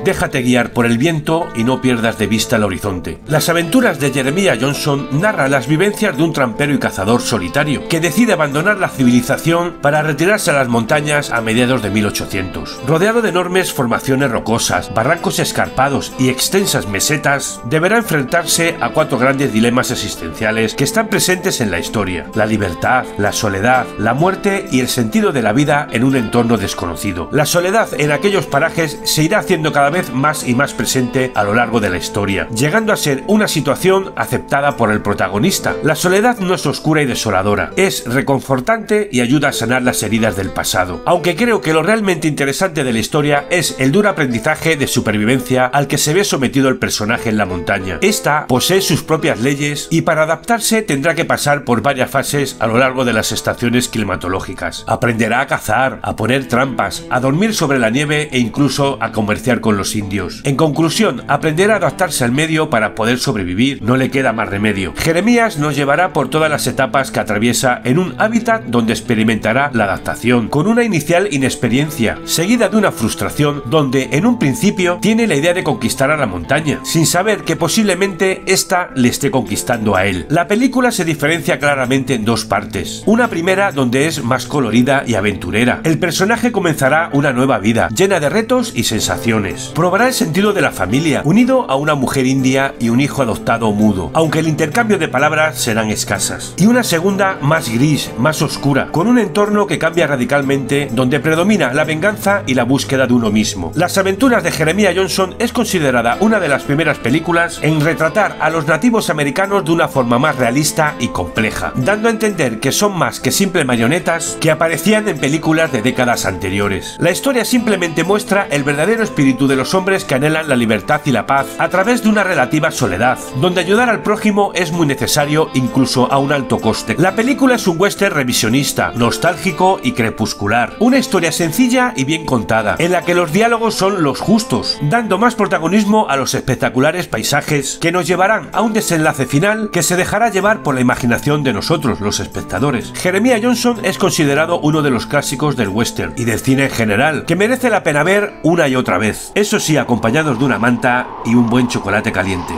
Déjate guiar por el viento y no pierdas de vista el horizonte. Las aventuras de Jeremiah Johnson narran las vivencias de un trampero y cazador solitario que decide abandonar la civilización para retirarse a las montañas a mediados de 1800. Rodeado de enormes formaciones rocosas, barrancos escarpados y extensas mesetas, deberá enfrentarse a 4 grandes dilemas existenciales que están presentes en la historia: la libertad, la soledad, la muerte y el sentido de la vida en un entorno desconocido. La soledad en aquellos parajes se irá haciendo cada vez más y más presente a lo largo de la historia, llegando a ser una situación aceptada por el protagonista. La soledad no es oscura y desoladora, es reconfortante y ayuda a sanar las heridas del pasado. Aunque creo que lo realmente interesante de la historia es el duro aprendizaje de supervivencia al que se ve sometido el personaje en la montaña. Esta posee sus propias leyes y para adaptarse tendrá que pasar por varias fases a lo largo de las estaciones climatológicas. Aprenderá a cazar, a poner trampas, a dormir sobre la nieve e incluso a comerciar con los indios. En conclusión, aprenderá a adaptarse al medio para poder sobrevivir. No le queda más remedio. Jeremías nos llevará por todas las etapas que atraviesa en un hábitat donde experimentará la adaptación, con una inicial inexperiencia, seguida de una frustración donde en un principio tiene la idea de conquistar a la montaña, sin saber que posiblemente ésta le esté conquistando a él. La película se diferencia claramente en 2 partes. Una primera donde es más colorida y aventurera. El personaje comenzará una nueva vida, llena de retos y sensaciones. Probará el sentido de la familia, unido a una mujer india y un hijo adoptado mudo, aunque el intercambio de palabras serán escasas. Y una segunda más gris, más oscura, con un entorno que cambia radicalmente, donde predomina la venganza y la búsqueda de uno mismo. Las aventuras de Jeremiah Johnson es considerada una de las primeras películas en retratar a los nativos americanos de una forma más realista y compleja, dando a entender que son más que simples marionetas que aparecían en películas de décadas anteriores. La historia simplemente muestra el verdadero espíritu de los hombres que anhelan la libertad y la paz a través de una relativa soledad, donde ayudar al prójimo es muy necesario incluso a un alto coste. La película es un western revisionista, nostálgico y crepuscular, una historia sencilla y bien contada, en la que los diálogos son los justos, dando más protagonismo a los espectaculares paisajes que nos llevarán a un desenlace final que se dejará llevar por la imaginación de nosotros, los espectadores. Jeremiah Johnson es considerado uno de los clásicos del western y del cine en general, que merece la pena ver una y otra vez, eso sí, acompañados de una manta y un buen chocolate caliente.